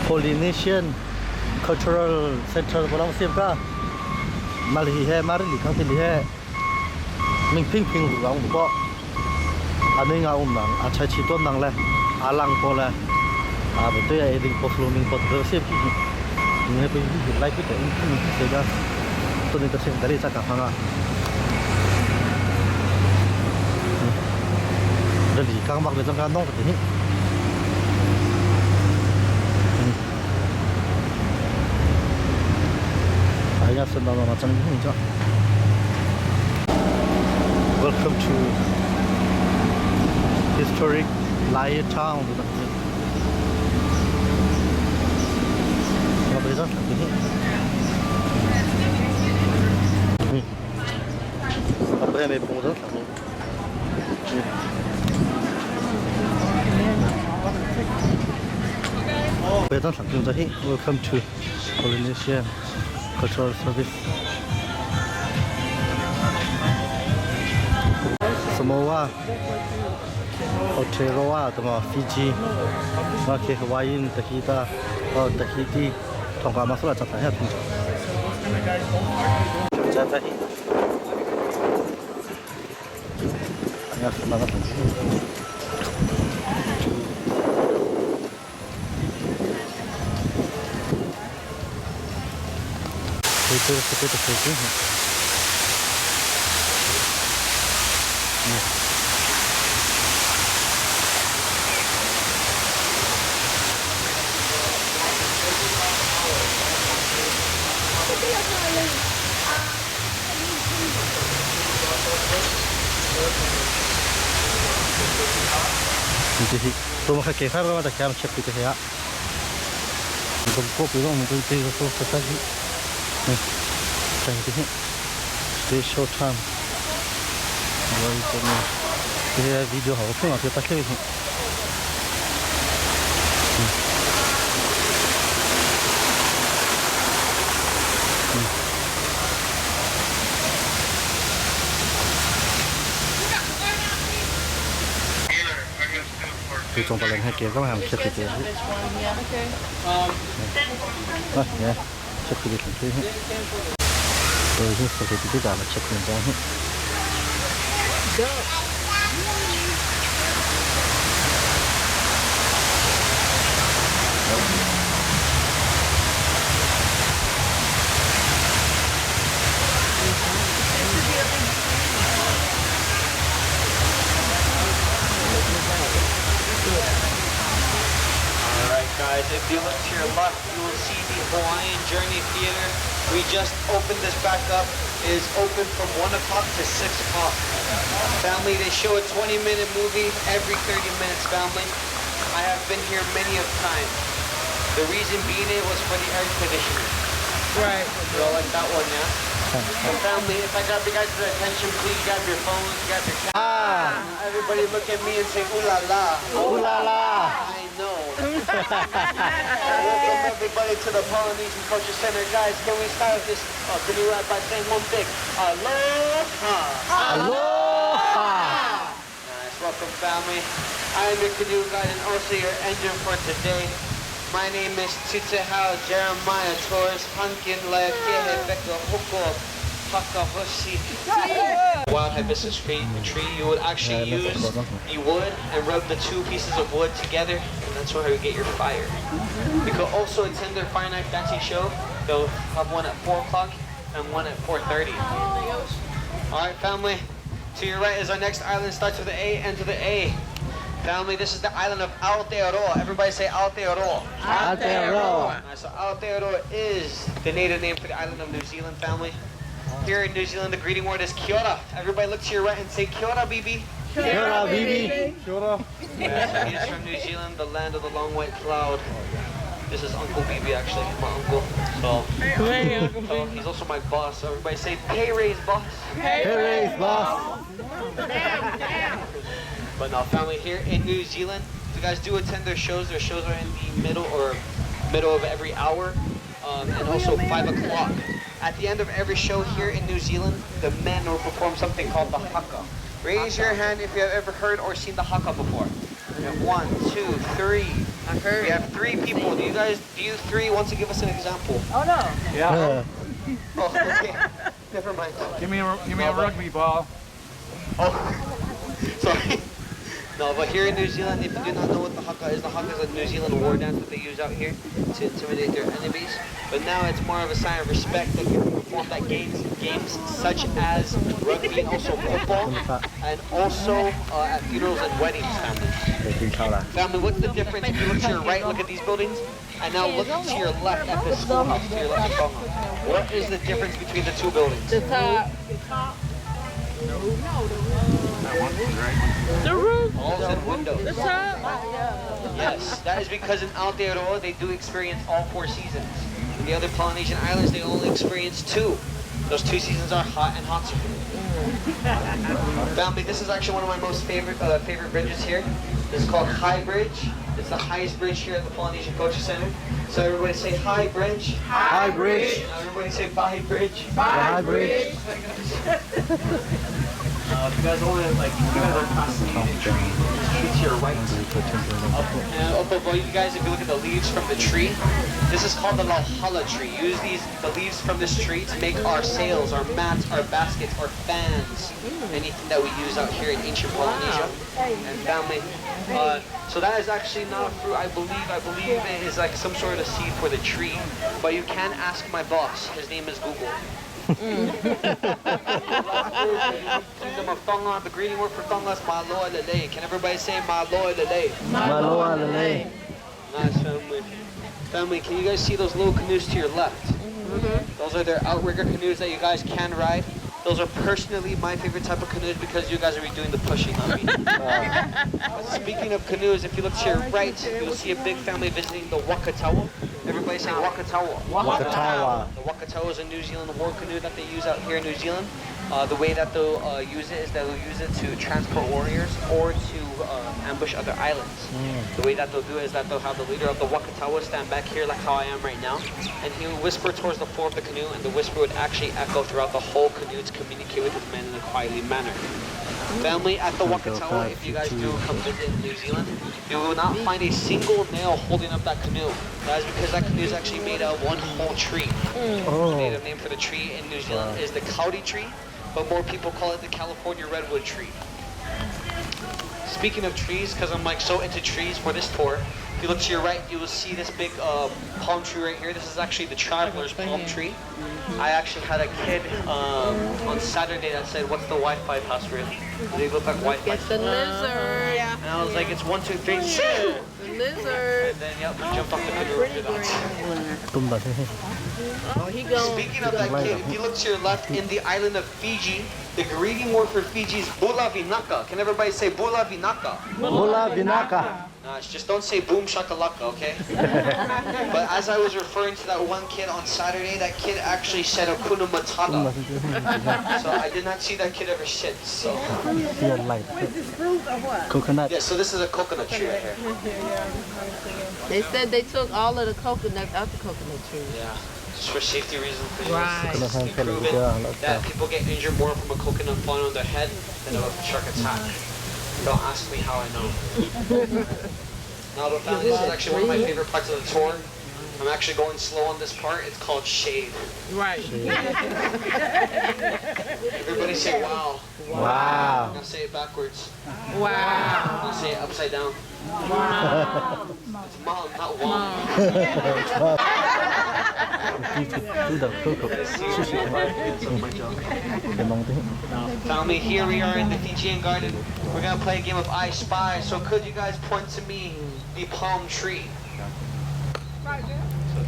Polynesian Cultural Center của Long Xuyên cả mà lì hè mà lì khang thì lì hè mình ping của ông có anh ấy ngào nang achai chi ton nang le alang po le bây giờ ai đi po flow mình po được xếp mình bây giờ like cái mình sẽ ra tôi nên tập dari chắc cả hanga dari kang mak le jang ka nong cái Welcome to historic Lai Town. Welcome to Polynesian Cultural Service. Samoa, Aotearoa, Fiji, Hawaiian, Tahiti, Tonga masuk lah catanya tu. Catanya. Hanya semangat. Itu. Jadi, rumah kakek saya ada kiam cek itu ya. Untuk itu untuk itu sesuatu. Thank you. Stay short time. Ini video apa pun aku tak kira. Thì trong phần hai kia các bạn check cái gì? Yeah, check cái gì? Rồi chúng ta sẽ tiếp tục là check cái gì? Go. Guys, if you look to your left, you will see the Hawaiian Journey Theater. We just opened this back up. It is open from 1 o'clock to 6 o'clock. Family, they show a 20-minute movie every 30 minutes, family. I have been here many of times. The reason being it was for the air conditioning. Right. You all like that one, yeah? So family, if I grab you guys' attention, please grab your phones, grab your camera. Everybody look at me and say, ooh la la. Ooh la la. I know. Welcome everybody to the Polynesian Culture Center. Guys, can we start this canoe ride by saying one big aloha? Aloha. Nice, welcome family. I am your canoe guide and also your engine for today. My name is Tutehau Jeremiah Torres Hankin Lakehe Beka Hoko Hakahoshi. Wild hibiscus tree, you would actually use the wood and rub the two pieces of wood together, and that's where you get your fire. You could also attend their fine art dancing show. They'll have one at 4 o'clock and one at 4:30. Alright family, to your right is our next island, starts with the A, ends with the A. Family, this is the island of Aotearoa. Everybody say Aotearoa. Aotearoa. So Aotearoa is the native name for the island of New Zealand, family. Here in New Zealand, the greeting word is kia ora. Everybody look to your right and say kia ora, Bibi. Kia ora, Bibi. Kia ora. Yes, he's from New Zealand, the land of the long white cloud. This is Uncle Bibi, actually, my uncle. So he's also my boss. So everybody say pay raise, boss. Pay raise, boss. But now, family, here in New Zealand, if you guys do attend their shows are in the middle of every hour, and also 5 o'clock. At the end of every show here in New Zealand, the men will perform something called the haka. Raise your hand if you have ever heard or seen the haka before. We have 1, 2, 3. I've heard. We have 3 people. Do you 3 want to give us an example? Oh no. Yeah. Oh, okay. Never mind. Give me a rugby ball. Oh, sorry. No, but here in New Zealand, if you do not know what the haka is a New Zealand war dance that they use out here to intimidate their enemies. But now it's more of a sign of respect that can perform that games such as rugby and also football, and also at funerals and weddings, family. Family, what's the difference if you look to your right, look at these buildings, and now look to your left at the schoolhouse, to your left at Tonga. What is the difference between the 2 buildings? The top. The roof. Walls and windows. The top. Yes, that is because in Aotearoa they do experience all 4 seasons. In the other Polynesian islands they only experience 2. Those 2 seasons are hot and hot spring. Family, this is actually one of my most favorite bridges here. This is called High Bridge. It's the highest bridge here at the Polynesian Culture Center. So everybody say High Bridge. High bridge. Everybody say Bye Bridge. High bridge. If you guys want to, like, you guys are fascinated tree, to your right. Up above you guys, if you look at the leaves from the tree, this is called the Lauhala tree. Use the leaves from this tree to make our sails, our mats, our baskets, our fans, anything that we use out here in ancient Polynesia. And family, so that is actually not a fruit. I believe it is like some sort of seed for the tree. But you can ask my boss. His name is Google. Kingdom of Tonga, the greeting word for Tonga is Maloa Lele. Can everybody say Maloa Lele? Maloa Lele. Nice, family. Family, can you guys see those little canoes to your left? Those are their outrigger canoes that you guys can ride. Those are personally my favorite type of canoes because you guys are doing the pushing on me. But speaking of canoes, if you look to your right, you'll see a big family visiting the Wakatawa. Everybody say Wakatawa. Wakatawa. The Wakatawa is a New Zealand war canoe that they use out here in New Zealand. The way that they'll use it is they'll use it to transport warriors or to ambush other islands. The way that they'll do it is that they'll have the leader of the Wakatawa stand back here like how I am right now, and he will whisper towards the floor of the canoe, and the whisper would actually echo throughout the whole canoe to communicate with his men in a quietly manner. Family, at the Wakatawa, if you guys do come visit New Zealand, you will not find a single nail holding up that canoe. That is because that canoe is actually made out of one whole tree. The native name for the tree in New Zealand is the kauri tree, but more people call it the California redwood tree. Speaking of trees, because I'm like so into trees for this tour, if you look to your right, you will see this big palm tree right here. This is actually the traveler's palm tree. I actually had a kid on Saturday that said, "What's the Wi-Fi password?" They look like Wi-Fi. It's the lizard. And I was like, "It's 1, 2, 3." The lizard. And then yep, we jumped off the canoe after that. Oh, he goes. Speaking of that kid, if you look to your left, in the island of Fiji, the greeting word for Fiji is Bula Vinaka. Can everybody say Bula Vinaka? Bula Vinaka. Just don't say boom shakalaka, okay? But as I was referring to that one kid on Saturday, that kid actually said Akuna Matata. So I did not see that kid ever since. So. Yeah, like coconut. Yeah, so this is a coconut tree right here. They said they took all of the coconuts out the coconut tree. Yeah, just for safety reasons. Right. It's proven that people get injured more from a coconut falling on their head than a shark attack. Don't ask me how I know. Now, but family, this is actually one of my favorite parts of the tour. I'm actually going slow on this part. It's called shade. Right. Everybody say wow. Wow. Now say it backwards. Wow. Now say it upside down. Wow. It's mom, not wow. do the cocoa. Family, here we are in the Fijian garden. We're gonna play a game of I Spy. So could you guys point to me the palm tree? So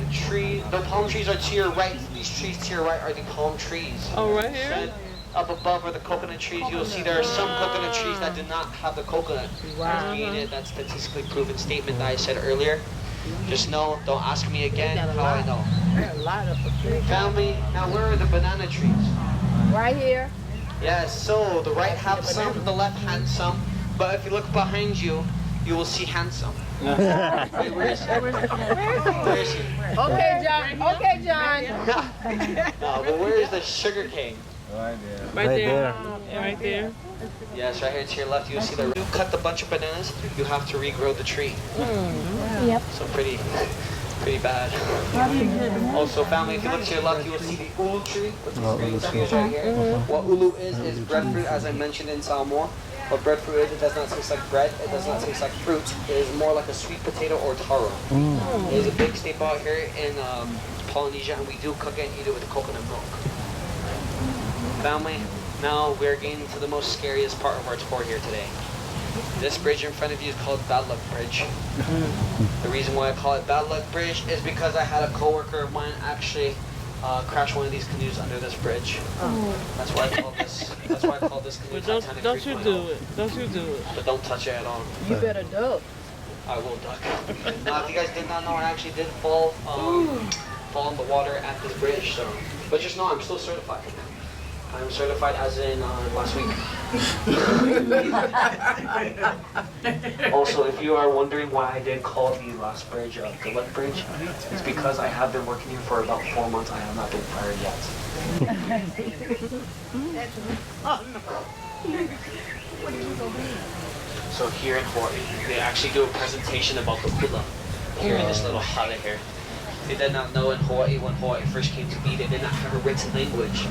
the palm trees are to your right. These trees to your right are the palm trees. Oh, right here? And up above are the coconut trees. You'll see there are some coconut trees that do not have the coconut. Wow. That's statistically proven statement that I said earlier. Just know, don't ask me again how I know. A lot of them. Family, now where are the banana trees? Right here. Yes, so the right have some, the left handsome. But if you look behind you, you will see handsome. Wait, where is she? Where is she? Okay, John. Okay, John. No, but where is the sugar cane? Right Right there. Right there. Yes, right here to your left, you'll see the. You cut the bunch of bananas, you have to regrow the tree. Yep. So pretty bad. Also, family, if you look to your left, you will see the ulu tree. What's the green trees right here? What ulu is breadfruit, as I mentioned in Samoa. What breadfruit is, it does not taste like bread, it does not taste like fruit. It is more like a sweet potato or taro. It is a big staple out here in Polynesia, and we do cook it and eat it with coconut milk. Family, now we're getting to the most scariest part of our tour here today. This bridge in front of you is called Bad Luck Bridge. The reason why I call it Bad Luck Bridge is because I had a coworker of mine actually crash one of these canoes under this bridge. That's why I call this. That's why I call this canoe But Titanic don't you 3.0. do it. Don't you do it. But don't touch it at all. You better duck. I will duck. Now, if you guys did not know, I actually did fall in the water at this bridge. So, but just know I'm still certified. I'm certified as in last week. Also, if you are wondering why I did call the last bridge the Luck Bridge, it's because I have been working here for about 4 months. I have not been fired yet. So here in Hawaii, they actually do a presentation about the hula here in this little hale here. They did not know in Hawaii, when Hawaii first came to be, they did not have a written language.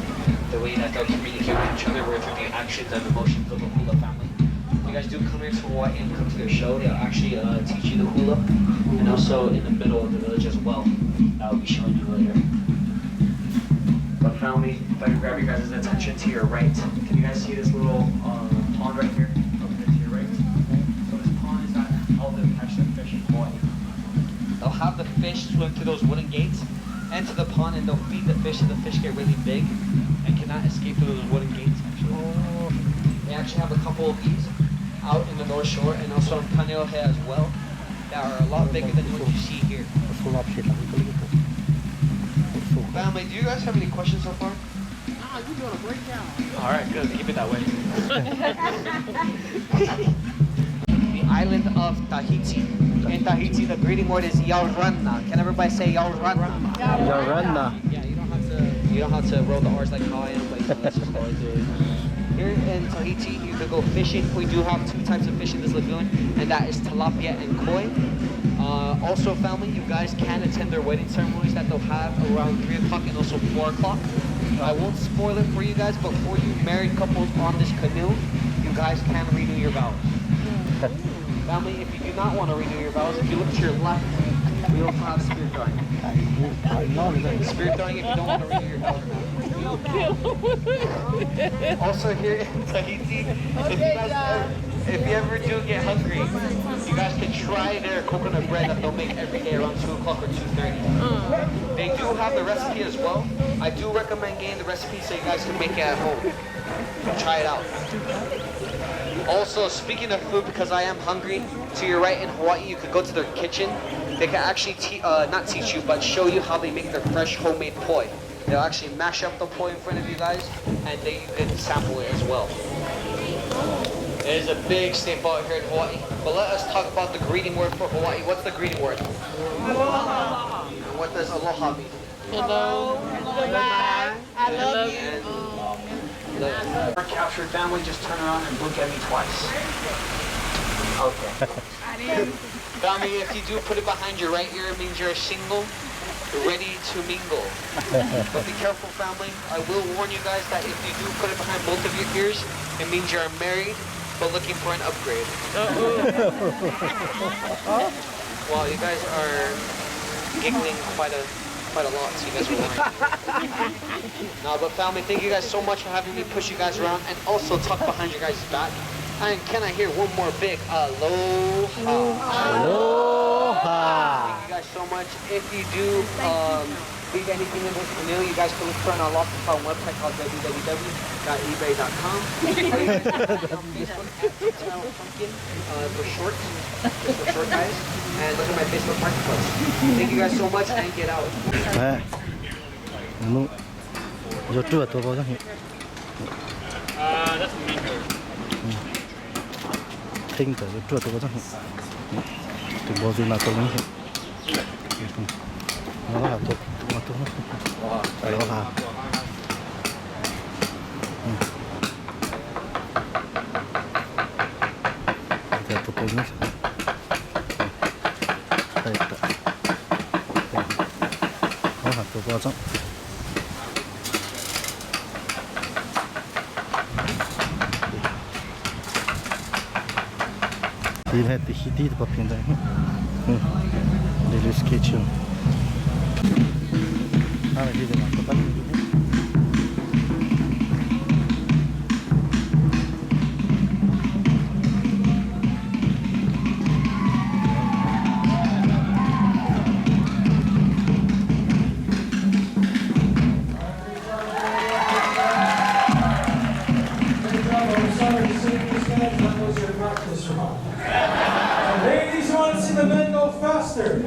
The way that they'll communicate with each other were through the actions and emotions of the hula family. If you guys do come here to Hawaii and come to their show, they'll actually teach you the hula, and also in the middle of the village as well. I'll be showing you later. But family, if I can grab you guys' attention to your right, can you guys see this little pond right here? Over there to your right. So this pond is that how they catch their fish in Hawaii. They'll have the fish swim through those wooden gates into the pond, and they'll feed the fish, and the fish get really big and cannot escape through those wooden gates, actually. They actually have a couple of these out in the North Shore and also in Kaneohe as well that are a lot bigger than what you see here. Family, do you guys have any questions so far? Oh, you're doing a great job. All right, good. Keep it that way. The island of Tahiti. In Tahiti, the greeting word is Yaurana. Can everybody say Yaurana? Yaurana. Yeah, you don't have to roll the R's like how I am, but you know, that's just how I do it. Here in Tahiti, you can go fishing. We do have 2 types of fish in this lagoon, and that is tilapia and koi. Also, family, you guys can attend their wedding ceremonies that they'll have around 3 o'clock and also 4 o'clock. I won't spoil it for you guys, but for you married couples on this canoe, you guys can renew your vows. Family, if you do not want to renew your vows, if you look to your left, we also have spirit throwing. Spirit throwing if you don't want to renew your vows. Also here in Tahiti, if you ever do get hungry, you guys can try their coconut bread that they'll make every day around 2 o'clock or 2:30. They do have the recipe as well. I do recommend getting the recipe so you guys can make it at home. Try it out. Also, speaking of food, because I am hungry, to your right in Hawaii, you could go to their kitchen. They can actually not teach you, but show you how they make their fresh homemade poi. They'll actually mash up the poi in front of you guys, and then you can sample it as well. It is a big staple out here in Hawaii. But let us talk about the greeting word for Hawaii. What's the greeting word? Aloha. And what does aloha mean? Hello. Goodbye. I love you. And our captured family, just turn around and look at me twice. Okay. Family, if you do put it behind your right ear, it means you're single, ready to mingle. But be careful, family. I will warn you guys that if you do put it behind both of your ears, it means you're married, but looking for an upgrade. Well, you guys are giggling quite a quite a lot, so you guys are learning. No, but family, thank you guys so much for having me push you guys around and also talk behind your guys' back. And can I hear one more big aloha? Aloha. Thank you guys so much. If you do leave anything in this mail, you guys can look for it on our Lost and Found website called www.ebay.com. Or you guys can find me on Facebook at Pumpkin for short, just for short guys. And look at my Facebook marketplace. Thank you guys so much and get out. Đấy. Nó giờ trưa tôi vào chẳng That's a main door. thinh tới giờ trưa tôi vào chẳng từ bao giờ nào tôi mới nó là tôi mà tôi nó là giờ tôi cũng đây nó là tôi vào chẳng Din hette hit på pinnen. Det är sketchen. Här är det man kan ta. Ladies, you want to see the men go faster?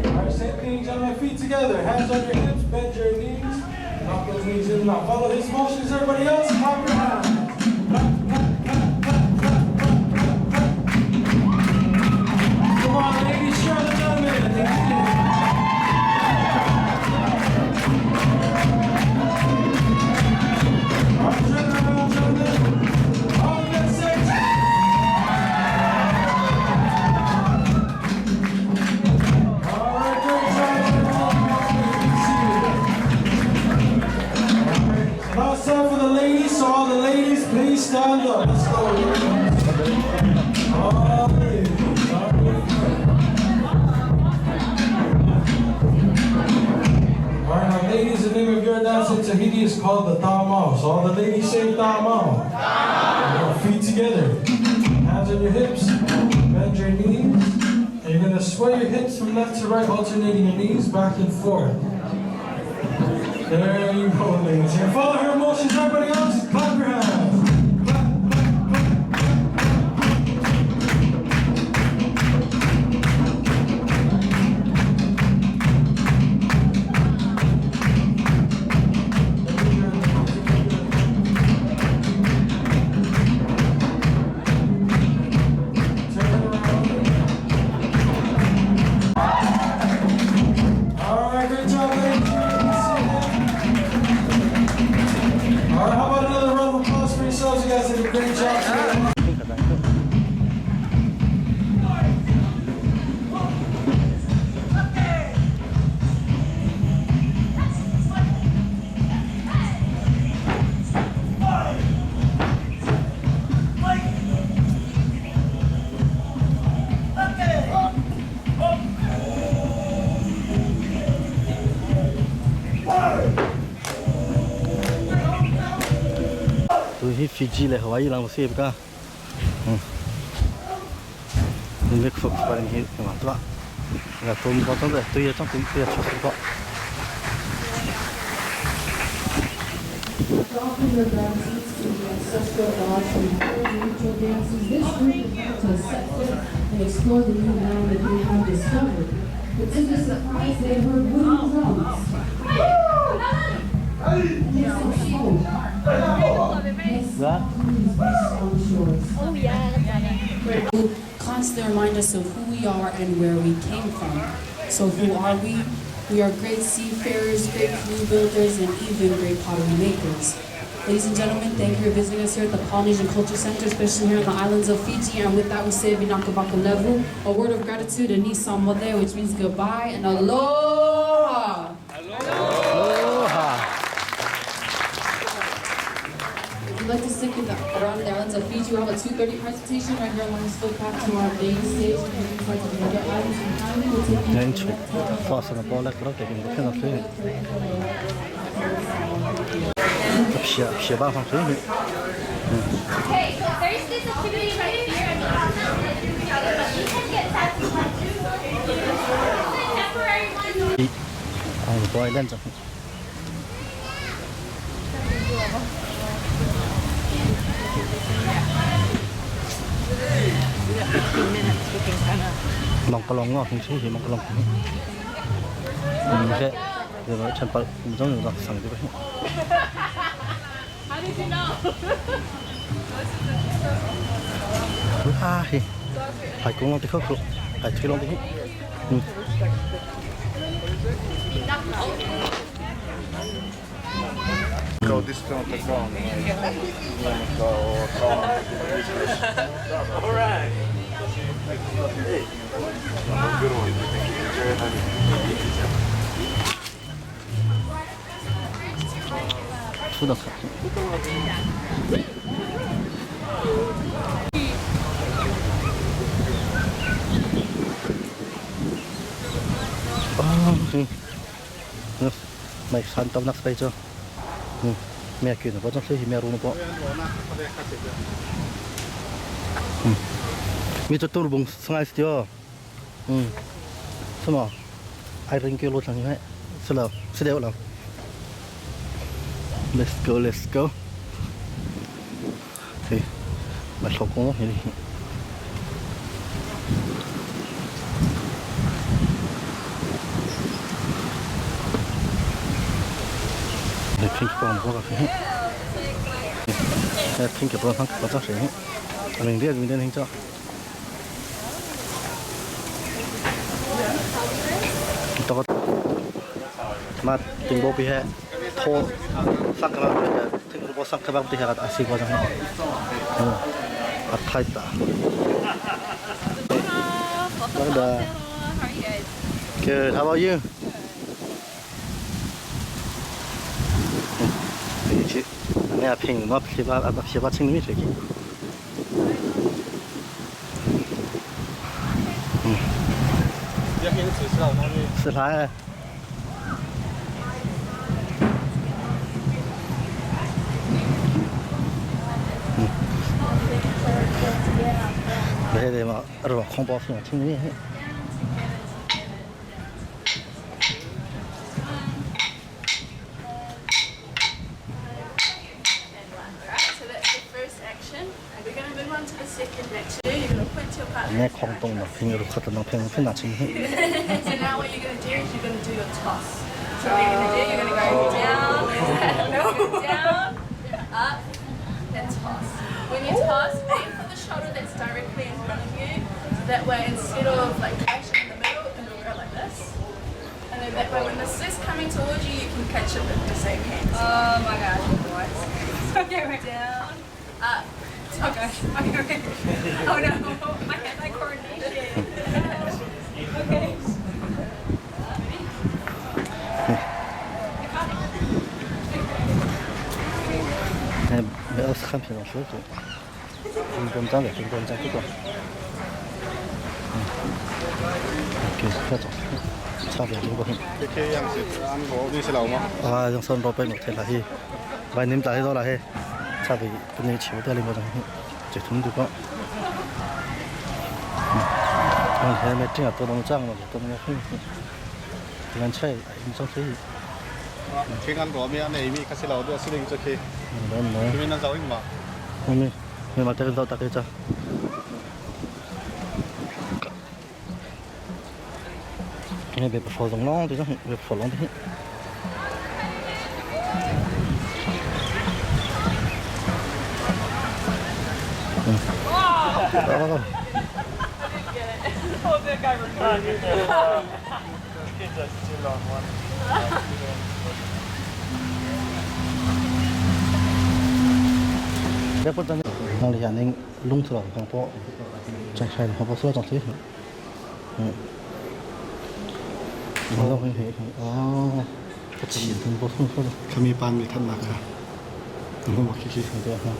Alright, same thing, gentlemen, feet together, hands on your hips, bend your knees, knock those knees in and out. Follow his motions, everybody else, clap your hands. Come on, ladies, share the gentlemen. Stand up. Let's go. Alright, now ladies, the name of your dance in Tahiti is called the Tamao. So all the ladies say Tamao. Feet together. Hands on your hips. Bend your knees. And you're going to sway your hips from left to right, alternating your knees back and forth. There you go, ladies. And follow her motions, everybody else. Clap your hands. Fiji là Hawaii lang masih ka. Ini kok paling hit mantap. Nggak tahu potong deh, tu ya cang tu ya cukup kok. Offer your gratitude to the ancestral gods and ritual dances. This group is to set foot and explore the new land that they have discovered. But to their surprise, they heard wooden drums. Constantly remind us of who we are and where we came from. So who are we? We are great seafarers, great canoe builders, and even great pottery makers. Ladies and gentlemen, thank you for visiting us here at the Polynesian Culture Center, especially here on the islands of Fiji. And with that, we say Vinakavaka Levu, a word of gratitude, and Nisamode, which means goodbye, and aloha! Aloha! We'd like to feed you all a 2:30 presentation right here along this footpath to our main stage. And in front of the other items behind me, we'll take you nên to chụp pho sân bò lại có thể mình có thể làm thế tập xia ba phong thế này Okay, so there's this activity right here. I mean, but you can get that one too. Temporary one. bò lên rồi mong có lòng ngọt không chứ thì mong có lòng mình sẽ giờ nó chân bật giống như là sẵn chứ vậy How did you know? thì phải cũng lòng tí khóc rồi phải thuê lòng tí Go discount the ground. All right. 수다 mày san tâm nắp tay cho mẹ kêu nó có trong xe thì mẹ luôn nó có mi cho tôi bùng sang ai chưa sao mà ai ring kêu luôn thằng ấy sao nào sẽ đeo nào let's go thì mà số cũng thế đi để khinh phong có cái để khinh cái phong có chắc sẽ mình biết mình đến hình cho tao mà tình bộ bị hệ thô sắc cái bao giờ tình bộ sắc cái bao thì hệ là asi qua chẳng hạn à thay ta vâng đó good how about you chị nè ping nó phía ba chinh mít rồi kì sự thái để mà rồi không bao nhiêu chinh mít nghe không tung được phim được khởi động phim nào chính hết. So now what you're going to do is you're going to do a toss. So what you're going to do, you're going to go down, down, up, and toss. When you toss, aim for the shoulder that's directly in front of you. So that way, instead of like catching in the middle, it'll go like this. And then that way, when this is coming towards you, you can catch it with the same hands. Oh my gosh, boys. Okay, we're down, up. Oh gosh, okay. Oh no, I had that coordination. Okay. Bé khám phá số rồi. Trung tâm trang cái con. Ok, phát rồi. Sao vậy chúng con? Cái yang sẽ ăn gỗ đi xe lầu mà. À, yang sơn rope một thế là hi. Vài niệm tại đó là hi. Sao vậy? Cái này chịu theo lên một thằng chỉ thúng được có. Thế mà chính là tôi đang trang mà tôi đang không. Nên chơi anh trong thế. Khi ăn gỗ mi ăn này mi cái xe lầu đưa xe linh cho khi. Thì mình ăn rau mà. mình mà chơi rau tạt cho. Này về phở giống nó thì nó về phở lắm thế. Wow! Oh, that guy recorded. Kids are still on one. Bé bớt ra nhé. Đang đi hành anh lung thở hàng po, chạy chạy hàng po sữa trong thế. Nó đâu hay thế. Cái chỉ từng bộ không thôi. Kami pan mi thân mà cả. Đúng không? Khi Được ha.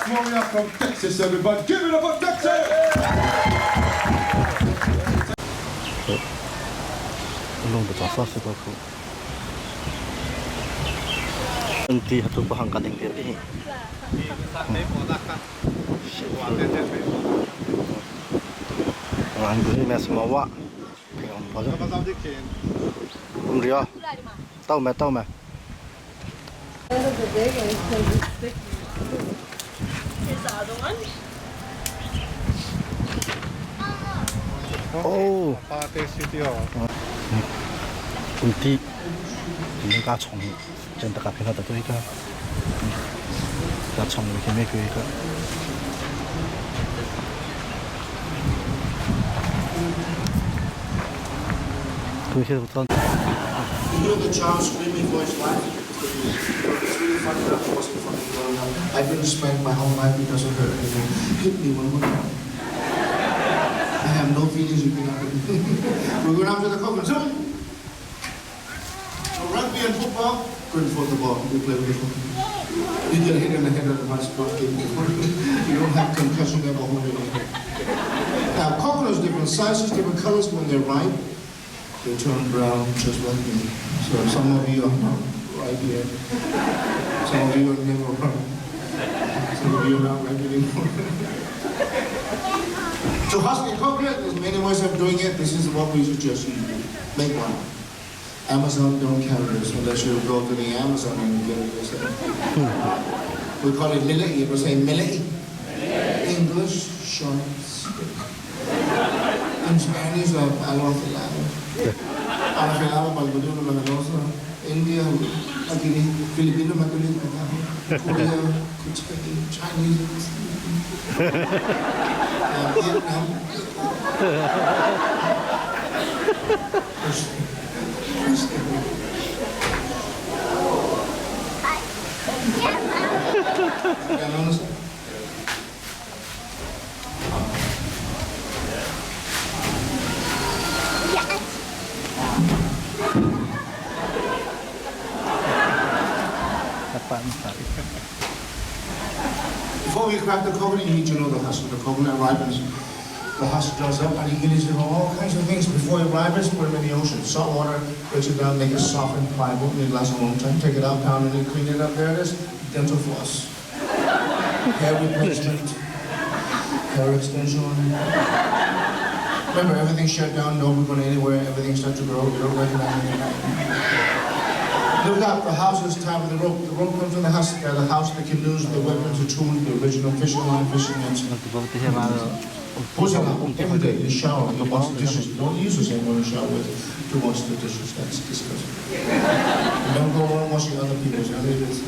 Gloria from Texas, everybody. Give it up for Texas! Long the sauce is also. Nanti satu bahan kating diri. Orang ini masih mawa. Ria, tahu me, tahu me. Oh. Nanti ini kacang, jangan tak kena tak tu ikan. Kacang ni kena kau ikan. Tu is het dan. You hear the child screaming for his life? It's really funny, but it wasn't funny growing up. I've been spanked my whole life because of her. Hit me one more time. I have no feelings you can happen. We're going after the coconut. So, rugby and football, couldn't afford the ball. We play with the football. You get hit in the head of the basketball game. You don't have concussion ever holding on. Now, coconuts, different sizes, different colors. When they're ripe, they turn brown just like me. So some of you are not right here. Some of you are never right. Some of you are not right anymore. To husk a coconut, there's many ways of doing it. This is what we suggest you do. Make one. Amazon don't carry this unless you go to the Amazon and get it yourself. We call it millet. You ever say millet? English, short, stick. In Spanish, aloe filado. Aloe filado, malgudino, lamenosa. India, aquí, Filipino, matulito, Korea, Chinese, Vietnam. Before we crack the coconut, you need to know the husk. The coconut ripens, the husk dries up, and you need to know all kinds of things. Before it ripens, put them in the ocean. Salt water breaks it down, make it soft and pliable. It lasts a long time. Take it out, pound it, clean it up. There it is. Dental floss. Hair replacement. Hair extension. Remember, everything's shut down. Nobody going anywhere. Everything starts to grow. You don't recognize anything. Look out, the house is tied with the rope. The rope comes from the house, the canoes, the weapons, the tools, the original fishing line, fishing nets. Push it out every day. You shower, you wash the dishes. Don't use the same one you shower with to wash the dishes. That's disgusting. You don't go around washing other people's dishes.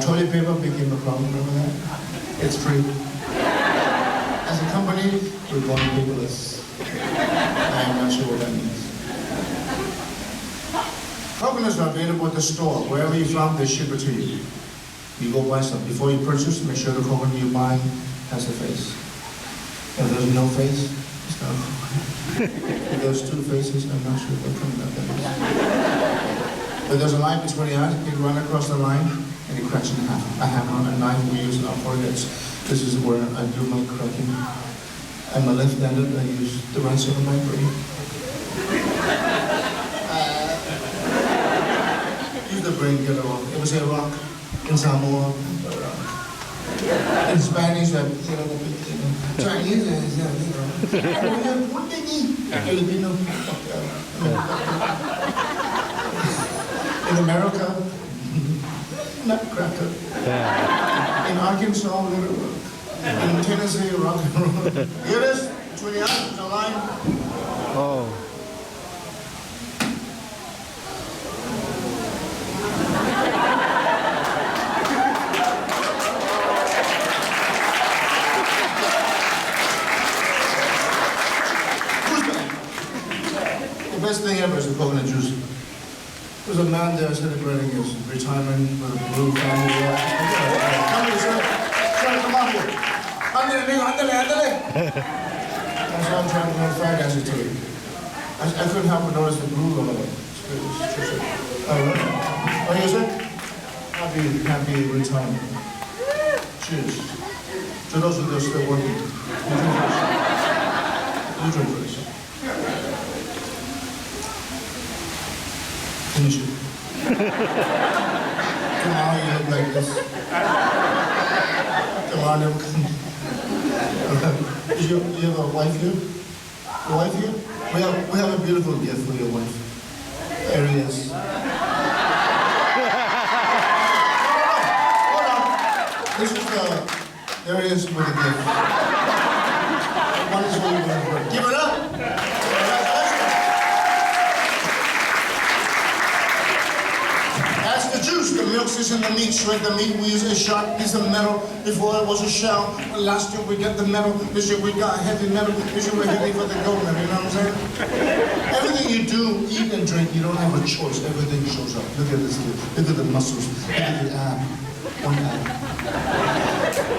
Toilet paper became a problem, remember that? It's free. As a company, we're going paperless. I am not sure what that means. Coconuts are available at the store. Wherever you're from, they ship it to you. You go buy some. Before you purchase, make sure the coconut you buy has a face. If there's no face, it's not a coconut. If there's two faces, I'm not sure what coconut that is. But there's a line between the eyes. You run across the line, and it cracks in half. A hammer, a knife, we use our foreheads. This is where I do my cracking. I'm a left-handed. I use the right side of my brain. The brain get a rock. It was a rock in Samoa. In Spanish, Chinese, Filipino. In America, nutcracker. In Arkansas, little rock. In Tennessee, rock and roll. Here it is, between the eyes, the line. Oh. The best thing ever is the coconut juice. There's a man there celebrating his retirement with a blue family. Come here, sir. Sir, come on here. Andale. That's why I'm trying to learn fire dancing to you. I couldn't help but notice the blue on it. Oh, really? Oh, yes, sir? Happy retirement. Cheers. To those of us still working. You drink first. Finish it. Tomorrow you look like this. Tomorrow never come. You have a wife here? A wife here? We have a beautiful gift for your wife. There he is. Hold on. This is there he is with a gift. One is for you, one is for you. Give it up! That's the juice. The milk is in the meat. Shred the meat. We use a sharp piece of metal. Before it was a shell. Last year we got the metal. This year we got heavy metal. This year we're heavy for the gold metal. You know what I'm saying? Everything you do, eat and drink, you don't have a choice. Everything shows up. Look at this kid. Look at the muscles. Look at the ab. One ab.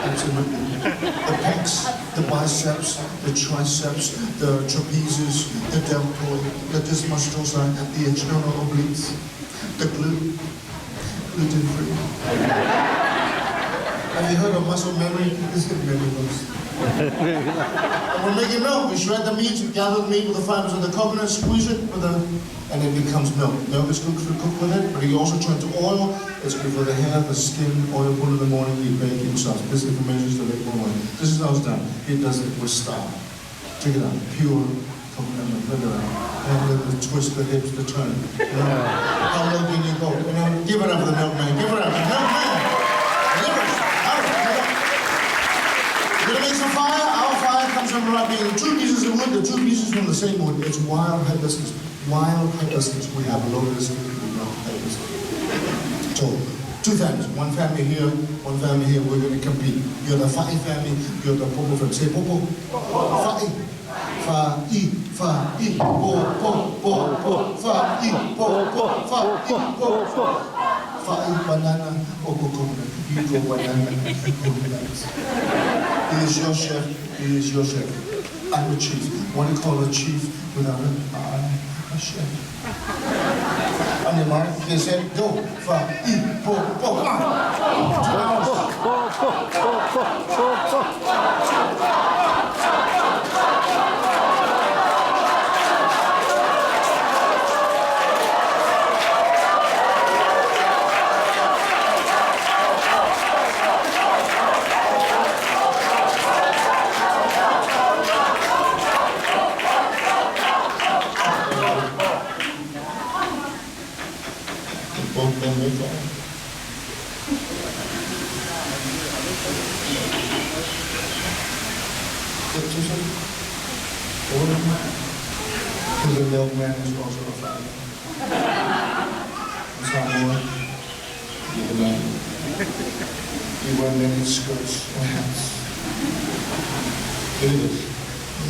Absolutely. The pecs, the biceps, the triceps, the trapezes, the deltoid, the distal side, the external obliques, the glute. Gluten-free. Have you heard of muscle memory? This is memory loss. And we're making milk. We shred the meat, gather the meat with the fibers of the coconut, squeeze it and it becomes milk. Milk is good to cook with it, but you also turn to oil. It's good for the hair, the skin, oil put in the morning, eat bacon sauce. This information is to make more money. This is how it's done. He does it with style. Check it out. Pure coconut milk. Look at that. And the twist, the hips, the turn. You know, how low can you go? You know, give it up for the milkman. Give it up. The milkman. Delivers. We're gonna make some fire. Our fire comes from being 2 pieces of wood, the 2 pieces from the same wood. It's wild hibiscus. Wild hibiscus. We have lotus, we have hibiscus. So, 2 families. One family here, one family here. We're gonna compete. You're the Fa'i family, you're the Popo family. Say Popo. Fa'i. Fa'i. Fa'i. Po. Fa'i. Po. Fa'i banana, Popo coconut. You go banana, coconut. He is your chef, he is your chef. I'm a chief. What do you call a chief without a chef? On your mark, they said, go, Fa'i, po, come on. The milkman is also a father. Samoa, you're the man. You wear many skirts and hats. Look at this.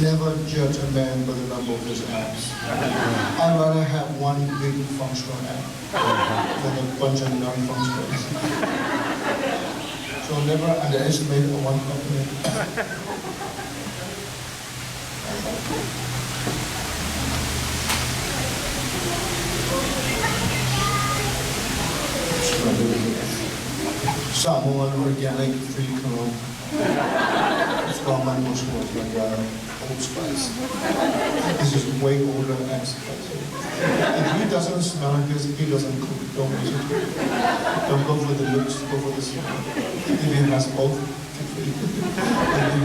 Never judge a man by the number of his abs. I'd rather have one big functional ab than a bunch of non-functionals. So never underestimate one company. Samoan organic free cologne. It's called mango squash, like Old Spice. This is way older and spicy. If he doesn't smell like this, he doesn't cook. Don't use it. Don't go for the looks, go for the smell. If he has both, if he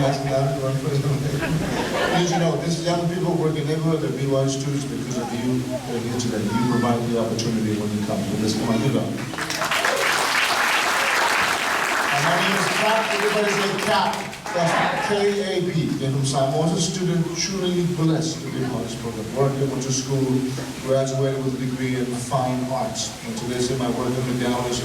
has none, run for his own head. You know, these young people work in neighborhood, they're BY students because of you. They're here today. You provide the opportunity when you come to this. Come on, do that. My name is Cap. Everybody say Cap. That's K-A-P. They're from Samoa. A student truly blessed to be on this program. Working, went to school, graduated with a degree in fine arts. And today, see my work in the galleries,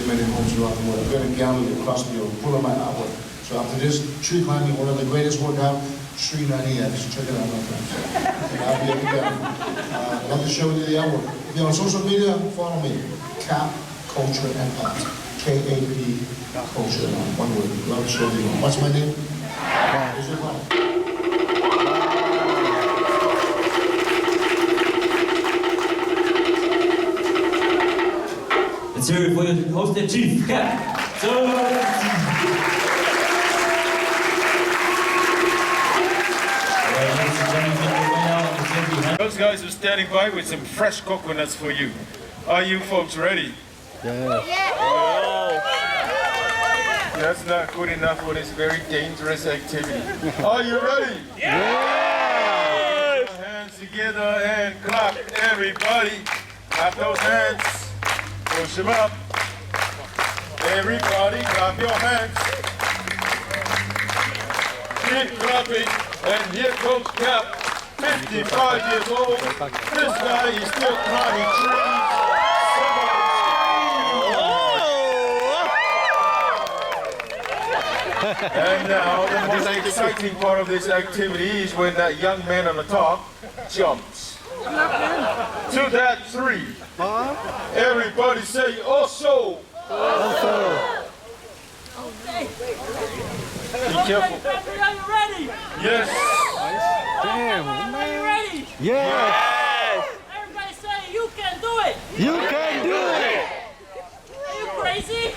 many homes throughout the world. I've got a gallery across the world, full of my artwork. So after this, tree climbing, one of the greatest workout, Tree 90X. Check it out, my friends. And I'll be at the gallery. I'd love to show you the artwork. If you're on social media, follow me. Cap, Culture, and Art. K-A-P, Culture, one word. Love to show you. What's my name? What's your name? Let's hear it for your host and chief, Cap. Those guys are standing by with some fresh coconuts for you. Are you folks ready? Yes. That's not good enough for this very dangerous activity. Are you ready? Yes! Put your hands together and clap, everybody. Clap those hands. Push them up. Everybody clap your hands. Keep clapping. And here comes Cap, 55 years old. This guy is still climbing trees. And now the most exciting part of this activity is when that young man on the top jumps to that tree. Everybody say, "Also." Be careful. Are you ready? Yes. Damn. Are you ready? Yes. Everybody say you can do it. You can do it. Are you crazy?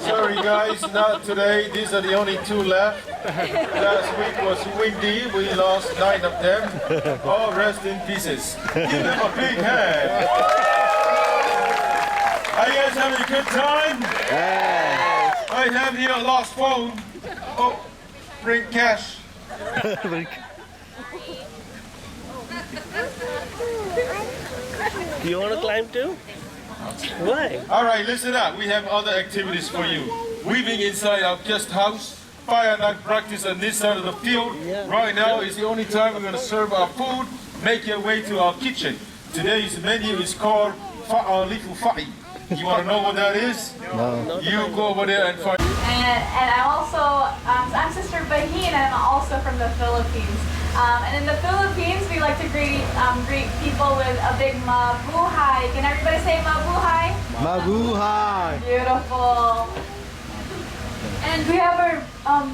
Sorry guys, not today. These are the only 2 left. Last week was windy. We lost 9 of them. All rest in pieces. Give them a big hand. Are you guys having a good time? Yes. I have here a lost phone. Oh, bring cash. Do you want to climb too? Why? All right, listen up. We have other activities for you. Weaving inside our guest house. Fire night practice on this side of the field. Right now is the only time we're going to serve our food. Make your way to our kitchen. Today's menu is called Little Fa'i. You want to know what that is? No. You go over there and find. And I'm also, I'm Sister Baheen, and I'm also from the Philippines. And in the Philippines, we like to greet people with a big mabuhay. Can everybody say mabuhay? Mabuhay. Beautiful. And we have our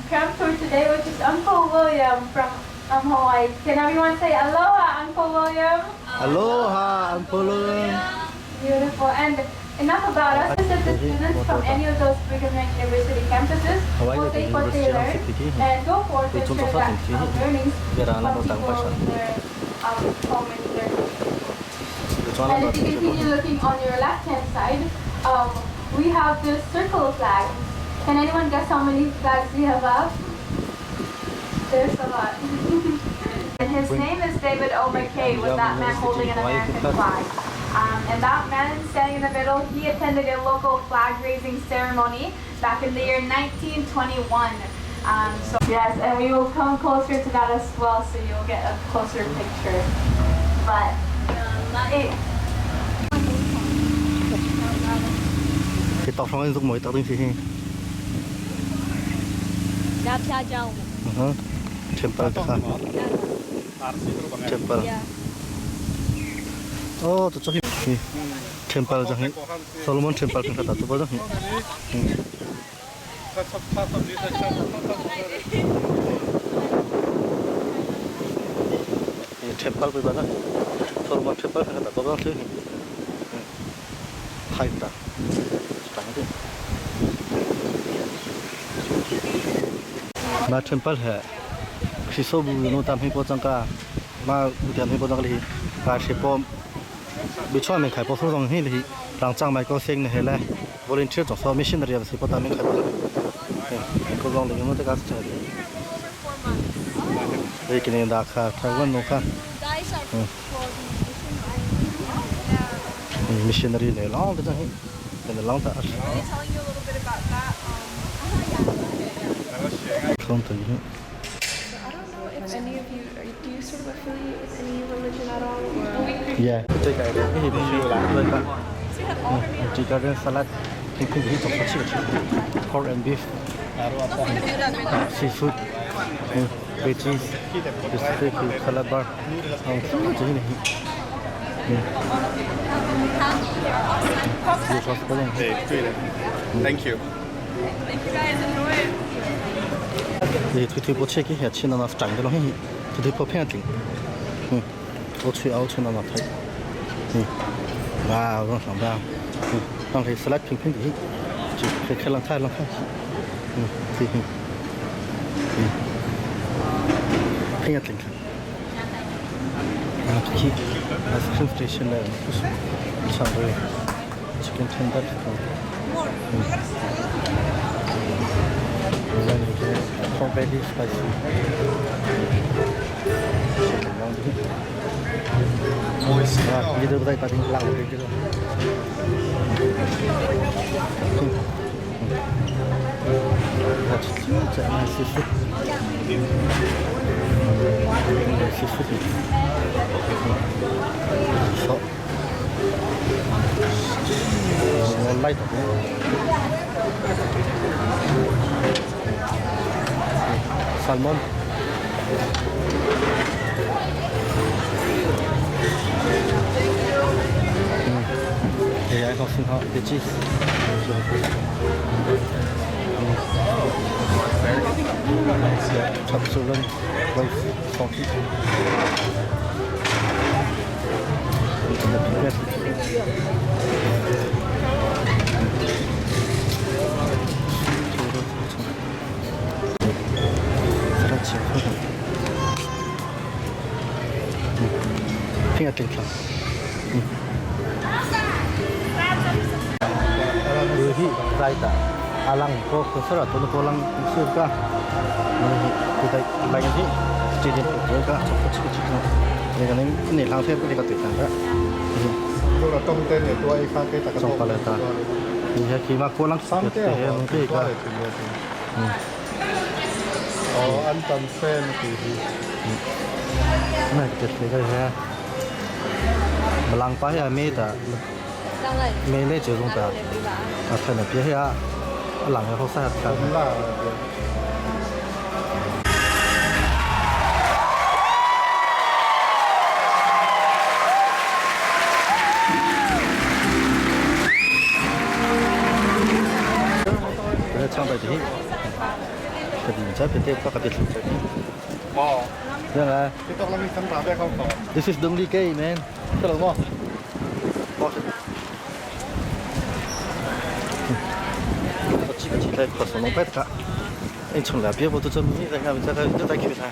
grandpa today, which is Uncle William from Hawaii. Can everyone say aloha, Uncle William? Aloha, Uncle William. Beautiful. And enough about us. This is the students from any of those Brigham Young University campuses will take what they learn and go forth and share that learnings from people in their home and their And if you continue looking on your left-hand side, we have this circle of flags. Can anyone guess how many flags we have up? There's a lot. And his name is David O. McKay, with that man holding an American flag. And that man standing in the middle, he attended a local flag-raising ceremony back in the year 1921. So yes, and we will come closer to that as well, so you'll get a closer picture. But Thì tao xong anh dùng mới tao tính gì? Đáp cha châu. Temple ka. Temple. Oh, to choki. Temple jahin. Solomon Temple ka ta to ba jahin. Temple ba ba. Solomon Temple ka ta to ba jahin. Hai ta. Ma temple hai. Si so bu no tam hi po chang ka. Ma bu tian hi po chang li. Ka she po bi chwa men khai po so jong hi li. Rang chang mai ko seng ne he la. Volunteer to so missionary ya si po tam men khai po. Ko jong le mo ta ka cha. Dei kin da kha tha wan no kha. Missionary le long ta hi. Then the long ta. Can you tell you a little bit about that? Không thấy nữa. I don't know if any of you, do you sort of affiliate with any religion at all? Or? Yeah. Take cái gì đi rồi cả. Chỉ có cái salad, cái gì trong phát triển. Pork and beef. Seafood. Veggies. This salad bar. Không gì này. Thank you. Thank you guys, enjoy it. Thì tôi bố cái hệ chi nó chẳng cái nó hay tôi bố phèn tỉnh bố chơi áo chơi nó thấy wow con sòng bao con thấy salad pink pink gì chỉ cái lang thai thì Egentligen. Aquí, ice cream station där. Chandra chicken tender. Very spicy. Đi đâu đây có tiếng lặng đi chứ. Chạy này seafood. Seafood. So. Light. Salmon. Thì anh học sinh họ để cheese. Chop sugar, rice, salty. Pingatling lang. Yuhi, raita. Alang ko kusara to ko lang sir ka. Yuhi, kita lagi ni jadi ka cepat cepat. Ni kan ni lang saya pun dekat kan ka. Kalau tom ten itu ai kha ke tak Trong paleta. Ni kima ko lang sa te mungkin ka. Oh, antam sen tu. Nah, kita ya. Belang pah ya meda. Mele je dong da. Apa nak biar ya? Lang ya hosat kan. Kita sampai di sini. Jadi saya betul tak ada selesai. Oh. Ya lah. Kita lagi kan tak ada kau kau. This is Dongli Gay, man. Kalau mau. Kecil-kecil tak kosong lompat kak. Ini cuma biar betul cuma ni, saya nggak bisa kita tak kira.